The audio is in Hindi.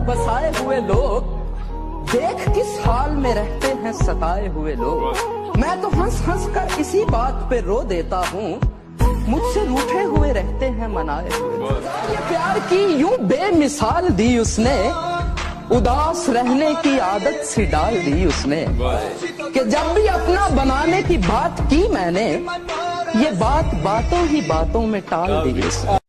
बसाए हुए लोग देख किस हाल में रहते हैं सताए हुए लोग। मैं तो हंस हंस कर इसी बात पे रो देता हूँ, मुझसे रूठे हुए रहते हैं मनाए हुए। ये प्यार की यूं बेमिसाल दी उसने, उदास रहने की आदत सी डाल दी उसने, कि जब भी अपना बनाने की बात की मैंने, ये बात बातों ही बातों में टाल दी उसने।